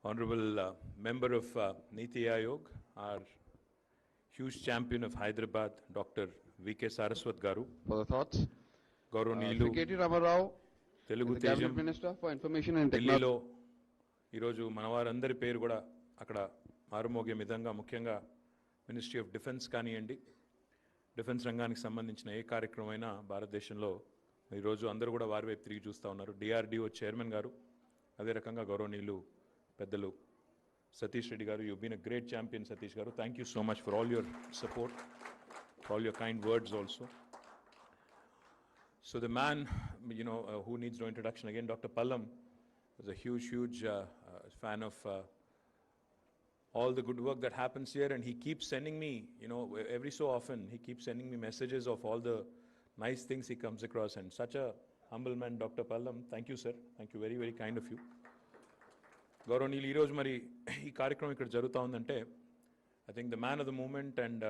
Honorable Member of Niti Aayog, our huge champion of Hyderabad, Dr. V.K. Saraswat Garu. For the thoughts. Gauru Neelu, K.T. Ramarao, Telugu the Cabinet Tejam, Minister for Information and Technology. ఢిల్లీలో ఈరోజు మనవారందరి పేరు కూడా అక్కడ మారుమోగే విధంగా ముఖ్యంగా ministry of defence కానివ్వండి, defence రంగానికి సంబంధించిన ఏ కార్యక్రమమైనా భారతదేశంలో ఈరోజు అందరూ కూడా వారి వైపు తిరిగి చూస్తూ ఉన్నారు. డిఆర్డిఓ చైర్మన్ గారు, అదే రకంగా గౌరవనీయులు పెద్దలు Satish Reddy garu. You been a great champion Satish garu. Thank you so much for all your support, for all your kind words also. So the man, who needs no introduction again, Dr. Pallam, is a huge fan of all the good work that happens here, and he keeps sending me, every so often, he keeps sending me messages of all the nice things he comes across, and such a humble man, Dr. Pallam. Thank you, sir. Thank you, very, very kind of you. Gauravniyulu, ee roju mari ee కార్యక్రమం ఇక్కడ జరుగుతా ఉందంటే, I think the man of the moment, and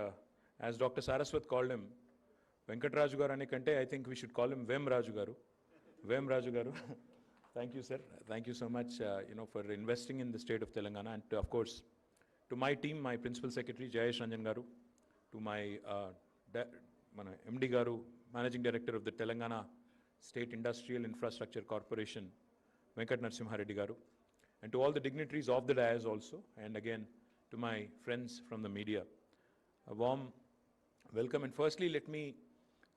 as Dr. Saraswat called him, Venkatraju garu ane kante, I think we should call him Vem Raju garu. Vem Raju garu. Thank you, sir. Thank you so much, for investing in the state of Telangana, and of course, to my team, my Principal Secretary Jayesh Ranjan garu, to my MD garu, Managing Director of the Telangana State Industrial Infrastructure Corporation, Venkat Narasimha Reddy garu, and to all the dignitaries of the dais also, and again, to my friends from the media. A warm welcome, and firstly, let me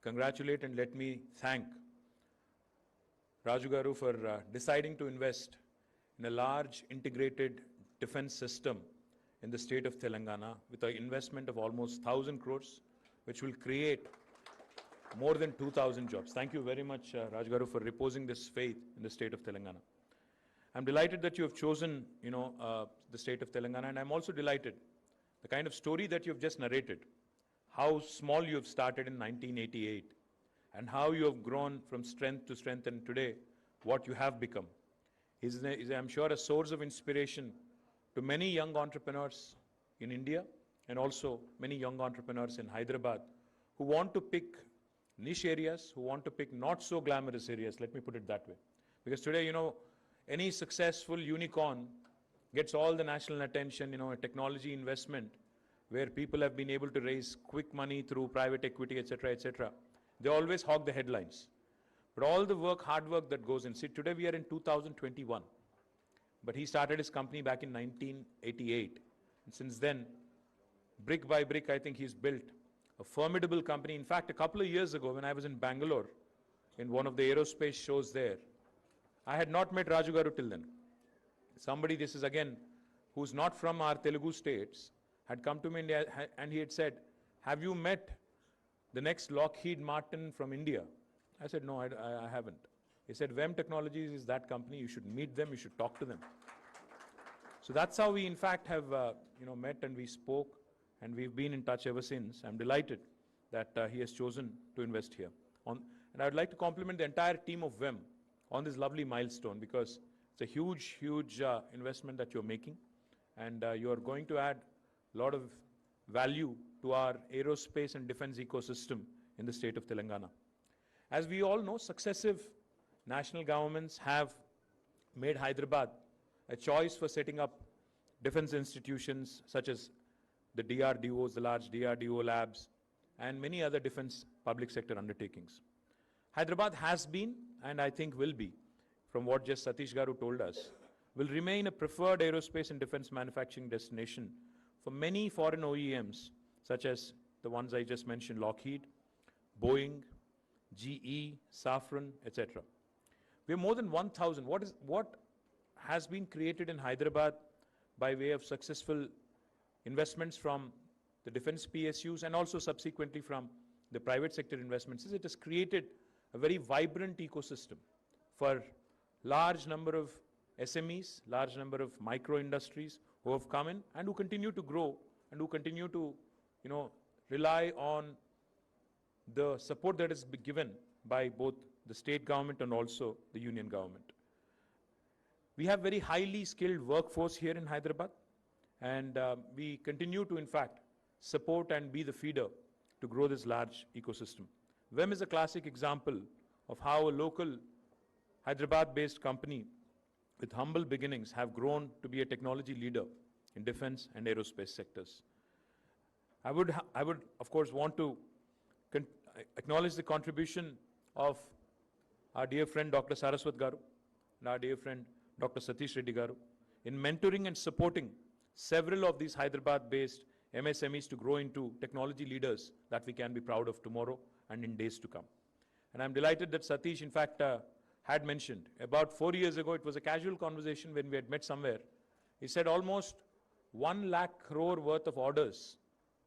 congratulate and let me thank Raju Garu for deciding to invest in a large integrated defense system in the state of Telangana with an investment of almost 1,000 crores, which will create more than 2,000 jobs. Thank you very much, Raju Garu, for reposing this faith in the state of Telangana. I'm delighted that you have chosen, the state of Telangana, and I'm also delighted the kind of story that you've just narrated. How small you have started in 1988 and how you have grown from strength to strength, and today what you have become is I'm sure, a source of inspiration to many young entrepreneurs in India and also many young entrepreneurs in Hyderabad who want to pick niche areas, who want to pick not so glamorous areas, let me put it that way. Because today, any successful unicorn gets all the national attention, a technology investment where people have been able to raise quick money through private equity, etc., etc. They always hog the headlines. But all the work, hard work that goes in. See, today we are in 2021. But he started his company back in 1988. And since then, brick by brick, I think he's built a formidable company. In fact, a couple of years ago, when I was in Bangalore, in one of the aerospace shows there, I had not met Raju Garu till then. Somebody, this is again, who's not from our Telugu states, had come to me and he had said, have you met the next Lockheed Martin from India? I said, no, I haven't. He said, Vem Technologies is that company. You should meet them. You should talk to them. So that's how we, in fact, have met, and we spoke, and we've been in touch ever since. I'm delighted that he has chosen to invest here. And I'd like to compliment the entire team of Vem on this lovely milestone, because it's a huge investment that you're making, and you're going to add a lot of value to our aerospace and defense ecosystem in the state of Telangana. As we all know, successive national governments have made Hyderabad a choice for setting up defense institutions such as the DRDOs, the large DRDO labs, and many other defense public sector undertakings. Hyderabad has been, and I think will be, from what just Satish Garu told us, will remain a preferred aerospace and defense manufacturing destination for many foreign OEMs, such as the ones I just mentioned, Lockheed, Boeing, GE, Safran, etc. We have more than 1,000. What has been created in Hyderabad by way of successful investments from the defense PSUs and also subsequently from the private sector investments is it has created a very vibrant ecosystem for large number of SMEs, large number of micro industries who have come in and who continue to grow and who continue to, rely on the support that is given by both the state government and also the union government. We have very highly skilled workforce here in Hyderabad, and we continue to, in fact, support and be the feeder to grow this large ecosystem. Vem is a classic example of how a local Hyderabad-based company with humble beginnings, have grown to be a technology leader in defense and aerospace sectors. I would, of course, want to acknowledge the contribution of our dear friend Dr. Saraswat Garu and our dear friend Dr. Satish Reddy Garu in mentoring and supporting several of these Hyderabad-based MSMEs to grow into technology leaders that we can be proud of tomorrow and in days to come. And I'm delighted that Satish, in fact, had mentioned about 4 years ago, it was a casual conversation when we had met somewhere. He said almost 1 lakh crore worth of orders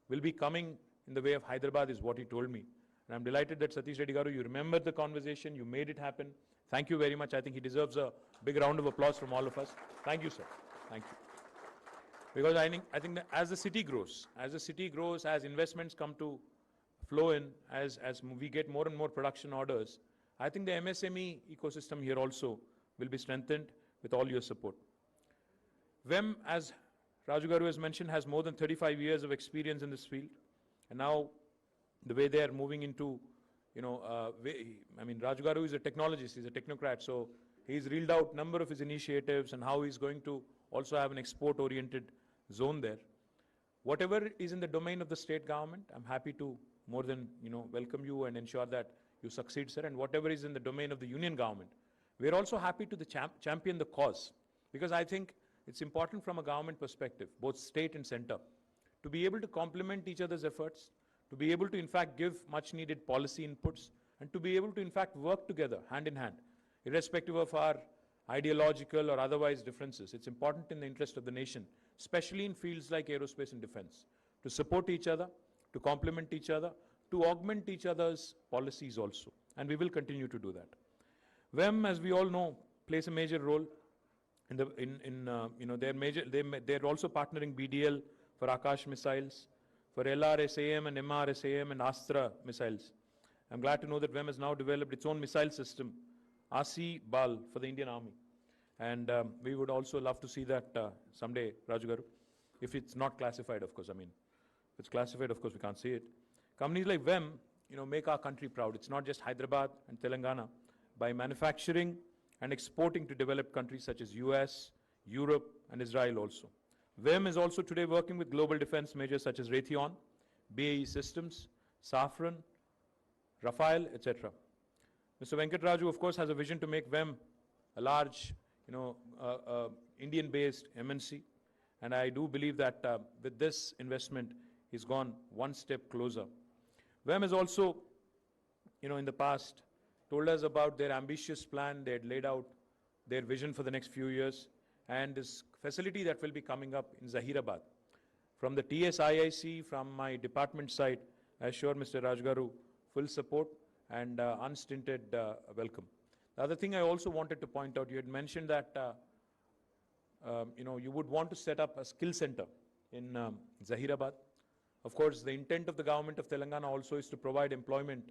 will be coming in the way of Hyderabad is what he told me. And I'm delighted that Satish Reddy Garu, you remembered the conversation, you made it happen. Thank you very much. I think he deserves a big round of applause from all of us. Thank you, sir. Thank you. Because I think that as the city grows, as investments come to flow in, as we get more and more production orders, I think the MSME ecosystem here also will be strengthened with all your support. VEM, as Raju Garu has mentioned, has more than 35 years of experience in this field. And now the way they are moving into, Raju Garu is a technologist, he's a technocrat, so he's reeled out number of his initiatives and how he's going to also have an export-oriented zone there. Whatever is in the domain of the state government, I'm happy to more than, welcome you and ensure that you succeed, sir. And whatever is in the domain of the union government, we're also happy to champion the cause, because I think it's important from a government perspective, both state and center, to be able to complement each other's efforts, to be able to, in fact, give much needed policy inputs, and to be able to, in fact, work together hand in hand, irrespective of our ideological or otherwise differences. It's important in the interest of the nation, especially in fields like aerospace and defense, to support each other, to complement each other, to augment each other's policies also. And we will continue to do that. VEM, as we all know, plays a major role in they're also partnering BDL for Akash missiles, for LRSAM and MRSAM and Astra missiles. I'm glad to know that VEM has now developed its own missile system, RC Bal, for the Indian Army. And we would also love to see that someday, Raju Garu, if it's not classified, of course. I mean, if it's classified, of course, we can't see it. Companies like VEM, make our country proud. It's not just Hyderabad and Telangana. By manufacturing and exporting to developed countries such as US, Europe, and Israel also. VEM is also today working with global defense majors such as Raytheon, BAE Systems, Safran, Rafael, etc. Mr. Venkat Raju, of course, has a vision to make VEM a large, Indian-based MNC. And I do believe that with this investment, he's gone one step closer. VEM has also, in the past, told us about their ambitious plan. They had laid out their vision for the next few years. And this facility that will be coming up in Zahirabad. From the TSIIC, from my department side, I assure Mr. Raj Garu full support and unstinted welcome. The other thing I also wanted to point out, you had mentioned that, you would want to set up a skill center in Zahirabad. Of course, the intent of the government of Telangana also is to provide employment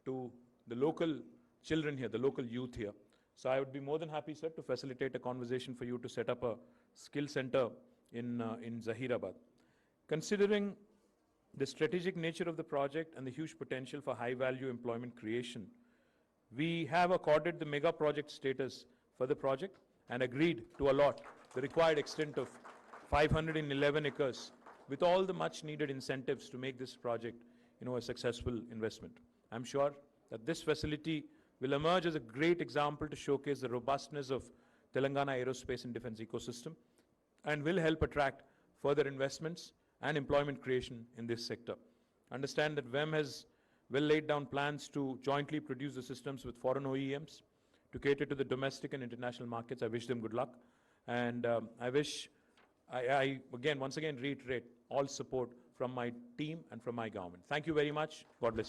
to the local children here, the local youth here. So I would be more than happy, sir, to facilitate a conversation for you to set up a skill center in Zahirabad. Considering the strategic nature of the project and the huge potential for high-value employment creation, we have accorded the mega project status for the project and agreed to allot the required extent of 511 acres with all the much-needed incentives to make this project, a successful investment. I'm sure that this facility will emerge as a great example to showcase the robustness of Telangana aerospace and defense ecosystem and will help attract further investments and employment creation in this sector. Understand that VEM has well laid down plans to jointly produce the systems with foreign OEMs to cater to the domestic and international markets. I wish them good luck. And I once again reiterate all support from my team and from my government. Thank you very much. God bless you.